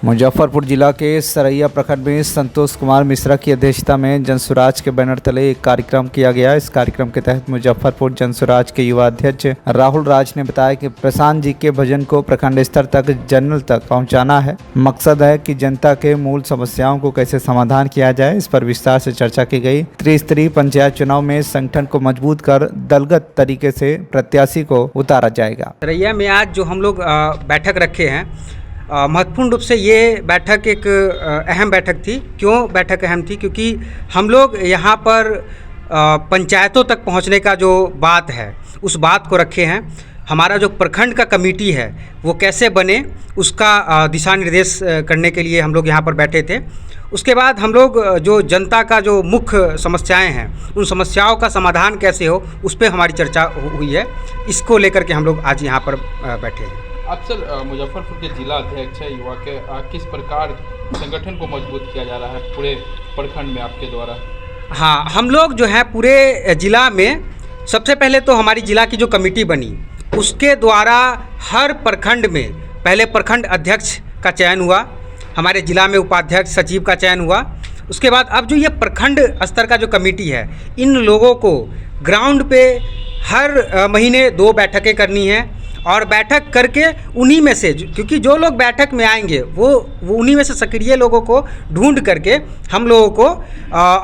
मुजफ्फरपुर जिला के सरैया प्रखंड में संतोष कुमार मिश्रा की अध्यक्षता में जनसुराज के बैनर तले एक कार्यक्रम किया गया। इस कार्यक्रम के तहत मुजफ्फरपुर जनसुराज के युवा अध्यक्ष राहुल राज ने बताया कि प्रशांत जी के भजन को प्रखंड स्तर तक जनरल तक पहुंचाना है। मकसद है कि जनता के मूल समस्याओं को कैसे समाधान किया जाए, इस पर विस्तार से चर्चा की गई। त्रिस्तरीय पंचायत चुनाव में संगठन को मजबूत कर दलगत तरीके से प्रत्याशी को उतारा जाएगा। सरैया में आज जो हम लोग बैठक रखे हैं, महत्वपूर्ण रूप से ये बैठक एक अहम बैठक थी। क्यों बैठक अहम थी? क्योंकि हम लोग यहाँ पर पंचायतों तक पहुँचने का जो बात है उस बात को रखे हैं। हमारा जो प्रखंड का कमेटी है वो कैसे बने उसका दिशा निर्देश करने के लिए हम लोग यहाँ पर बैठे थे। उसके बाद हम लोग जो जनता का जो मुख्य समस्याएं हैं उन समस्याओं का समाधान कैसे हो उस पर हमारी चर्चा हुई है। इसको लेकर के हम लोग आज यहाँ पर बैठे हैं। आप सर मुजफ्फरपुर के जिला अध्यक्ष है युवा के, किस प्रकार संगठन को मजबूत किया जा रहा है पूरे प्रखंड में आपके द्वारा? हाँ, हम लोग जो है पूरे जिला में सबसे पहले तो हमारी जिला की जो कमेटी बनी उसके द्वारा हर प्रखंड में पहले प्रखंड अध्यक्ष का चयन हुआ, हमारे जिला में उपाध्यक्ष सचिव का चयन हुआ। उसके बाद अब जो ये प्रखंड स्तर का जो कमेटी है, इन लोगों को ग्राउंड पे हर महीने 2 बैठकें करनी है और बैठक करके उन्हीं में से, क्योंकि जो लोग बैठक में आएंगे वो उन्हीं में से सक्रिय लोगों को ढूंढ करके हम लोगों को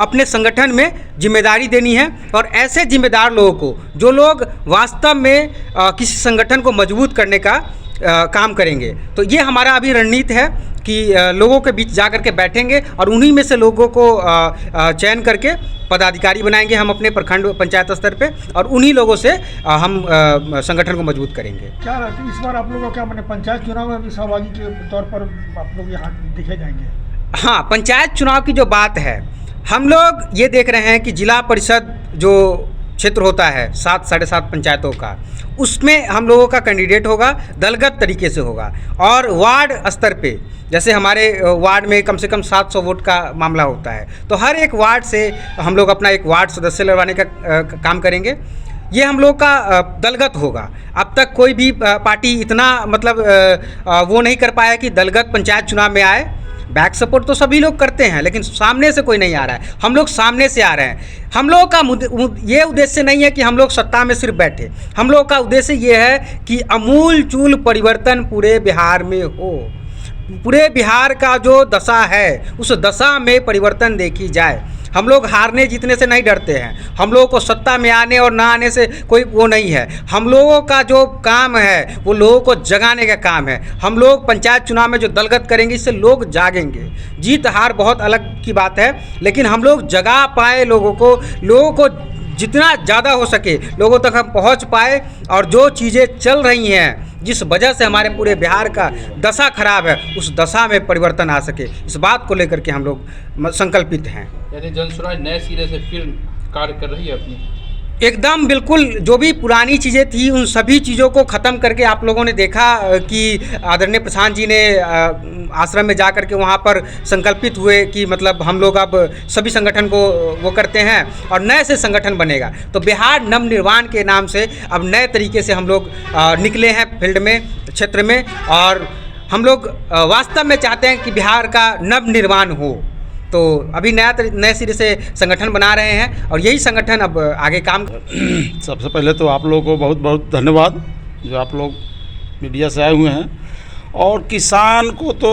अपने संगठन में जिम्मेदारी देनी है। और ऐसे जिम्मेदार लोगों को जो लोग वास्तव में किसी संगठन को मजबूत करने का काम करेंगे। तो ये हमारा अभी रणनीति है कि लोगों के बीच जा कर के बैठेंगे और उन्हीं में से लोगों को चयन करके पदाधिकारी बनाएंगे हम अपने प्रखंड पंचायत स्तर पे और उन्हीं लोगों से हम संगठन को मजबूत करेंगे। क्या रहती है इस बार आप लोगों का मैंने पंचायत चुनाव में भी सहभागी के तौर पर आप लोग यहाँ दिखे जाएंगे? हाँ, पंचायत चुनाव की जो बात है, हम लोग ये देख रहे हैं कि जिला परिषद जो क्षेत्र होता है 7 साढ़े 7 पंचायतों का, उसमें हम लोगों का कैंडिडेट होगा, दलगत तरीके से होगा। और वार्ड स्तर पे जैसे हमारे वार्ड में कम से कम 700 वोट का मामला होता है, तो हर एक वार्ड से हम लोग अपना एक वार्ड सदस्य लड़वाने का काम करेंगे। ये हम लोग का दलगत होगा। अब तक कोई भी पार्टी इतना मतलब वो नहीं कर पाया कि दलगत पंचायत चुनाव में आए। बैक सपोर्ट तो सभी लोग करते हैं लेकिन सामने से कोई नहीं आ रहा है। हम लोग सामने से आ रहे हैं। हम लोगों का ये उद्देश्य नहीं है कि हम लोग सत्ता में सिर्फ बैठे। हम लोग का उद्देश्य ये है कि अमूल चूल परिवर्तन पूरे बिहार में हो। पूरे बिहार का जो दशा है उस दशा में परिवर्तन देखी जाए। हम लोग हारने जीतने से नहीं डरते हैं। हम लोगों को सत्ता में आने और ना आने से कोई वो नहीं है। हम लोगों का जो काम है वो लोगों को जगाने का काम है। हम लोग पंचायत चुनाव में जो दलगत करेंगे इससे लोग जागेंगे। जीत हार बहुत अलग की बात है, लेकिन हम लोग जगा पाए लोगों को जितना ज़्यादा हो सके लोगों तक हम पहुंच पाए और जो चीज़ें चल रही हैं जिस वजह से हमारे पूरे बिहार का दशा खराब है उस दशा में परिवर्तन आ सके, इस बात को लेकर के हम लोग संकल्पित हैं। यानी जनसुराज नए सिरे से फिर कार्य कर रही है अपनी? एकदम बिल्कुल। जो भी पुरानी चीज़ें थी उन सभी चीज़ों को ख़त्म करके आप लोगों ने देखा कि आदरणीय प्रशांत जी ने आश्रम में जा कर के वहाँ पर संकल्पित हुए कि मतलब हम लोग अब सभी संगठन को वो करते हैं और नए से संगठन बनेगा। तो बिहार नवनिर्माण के नाम से अब नए तरीके से हम लोग निकले हैं फील्ड में, क्षेत्र में, और हम लोग वास्तव में चाहते हैं कि बिहार का नवनिर्माण हो। तो अभी नए सिरे से संगठन बना रहे हैं और यही संगठन अब आगे काम। सबसे पहले तो आप लोगों को बहुत बहुत धन्यवाद जो आप लोग मीडिया से आए हुए हैं। और किसान को तो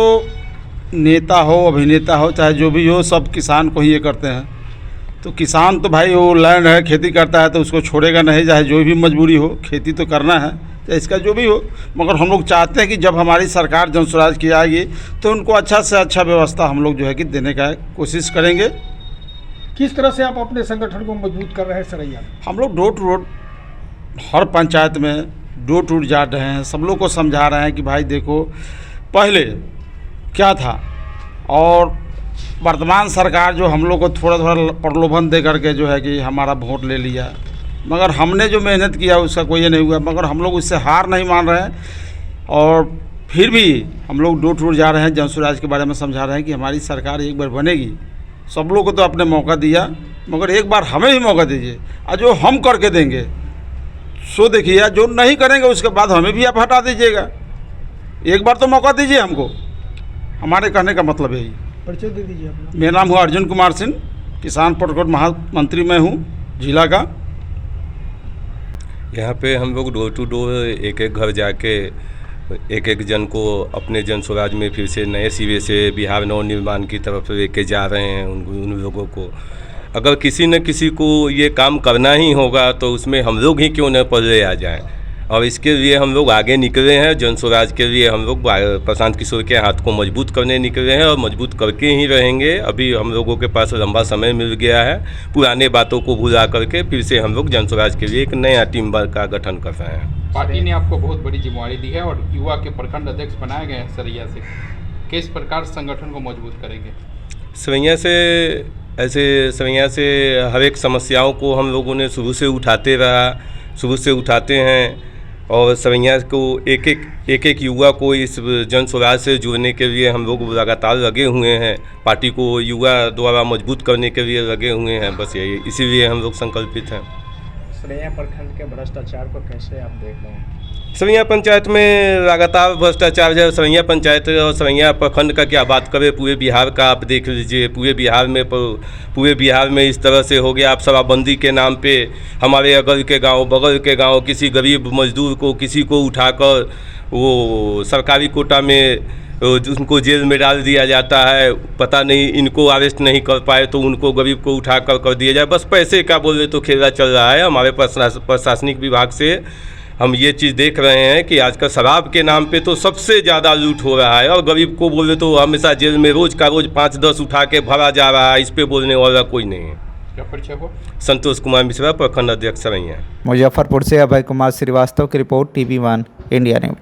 नेता हो अभिनेता हो चाहे जो भी हो, सब किसान को ही ये करते हैं। तो किसान तो भाई वो लैंड है, खेती करता है तो उसको छोड़ेगा नहीं, चाहे जो भी मजबूरी हो, खेती तो करना है चाहे इसका जो भी हो। मगर हम लोग चाहते हैं कि जब हमारी सरकार जनसुराज की आएगी तो उनको अच्छा से अच्छा व्यवस्था हम लोग जो है कि देने का कोशिश करेंगे। किस तरह से आप अपने संगठन को मजबूत कर रहे हैं सरैया? हम लोग डोर टू डोर हर पंचायत में डोर टू डोर जा रहे हैं, सब लोग को समझा रहे हैं कि भाई देखो पहले क्या था और वर्तमान सरकार जो हम लोग को थोड़ा थोड़ा प्रलोभन दे करके जो है कि हमारा वोट ले लिया, मगर हमने जो मेहनत किया उसका कोई ये नहीं हुआ। मगर हम लोग उससे हार नहीं मान रहे हैं और फिर भी हम लोग डोर टू डोर जा रहे हैं, जनसुराज के बारे में समझा रहे हैं कि हमारी सरकार एक बार बनेगी। सब लोग को तो आपने मौका दिया मगर एक बार हमें भी मौका दीजिए और जो हम करके देंगे सो देखिए, जो नहीं करेंगे उसके बाद हमें भी आप हटा दीजिएगा। एक बार तो मौका दीजिए हमको। हमारे कहने का मतलब यही। परिचय दे दीजिए अपना। मेरा नाम हुआ अर्जुन कुमार सिंह, किसान पटकोट महामंत्री मैं हूँ जिला का। यहाँ पे हम लोग डोर टू डोर एक एक घर जाके एक एक जन को अपने जन स्वराज में फिर से नए सिरे से बिहार नवनिर्माण की तरफ लेके जा रहे हैं। उन लोगों को अगर किसी न किसी को ये काम करना ही होगा तो उसमें हम लोग ही क्यों न पहले आ जाएं। और इसके लिए हम लोग आगे निकले हैं। जन स्वराज के लिए हम लोग प्रशांत किशोर के हाथ को मजबूत करने निकले हैं और मजबूत करके ही रहेंगे। अभी हम लोगों के पास लंबा समय मिल गया है। पुराने बातों को भुला करके फिर से हम लोग जन स्वराज के लिए एक नया टीम वर्क का गठन कर रहे हैं। पार्टी ने आपको बहुत बड़ी जिम्मेवारी दी है और युवा के प्रखंड अध्यक्ष बनाए गए हैं सरैया से। किस प्रकार संगठन को मजबूत करेंगे? सरैया से हर एक समस्याओं को हम लोगों ने शुरू से उठाते हैं और सरैया को एक एक युवा को इस जन स्वराज से जुड़ने के लिए हम लोग लगातार लगे हुए हैं। पार्टी को युवा द्वारा मजबूत करने के लिए लगे हुए हैं। बस यही, इसीलिए हम लोग संकल्पित हैं। सरैया प्रखंड के भ्रष्टाचार को कैसे आप देख रहे हैं? सरैया पंचायत में लगातार भ्रष्टाचार है। सरैया पंचायत और सरैया प्रखंड का क्या बात करें, पूरे बिहार का आप देख लीजिए। पूरे बिहार में इस तरह से हो गया। आप शराबबंदी के नाम पे हमारे अगल के गांव बगल के गांव किसी गरीब मजदूर को किसी को उठाकर वो सरकारी कोटा में उनको जेल में डाल दिया जाता है। पता नहीं इनको अरेस्ट नहीं कर पाए तो उनको गरीब को उठा कर दिया जाए। बस पैसे का बोले तो खेला चल रहा है। हमारे प्रशासनिक विभाग से हम ये चीज़ देख रहे हैं कि आजकल शराब के नाम पे तो सबसे ज़्यादा लूट हो रहा है और गरीब को बोले तो हमेशा जेल में रोज़ का रोज़ 5-10 उठा के भरा जा रहा है। इस पे बोलने वाला कोई नहीं है। क्या परिचय हो? संतोष कुमार मिश्रा, प्रखंड अध्यक्ष सरैया। मुजफ्फरपुर से अभय कुमार श्रीवास्तव की रिपोर्ट, TV1 इंडिया न्यूज।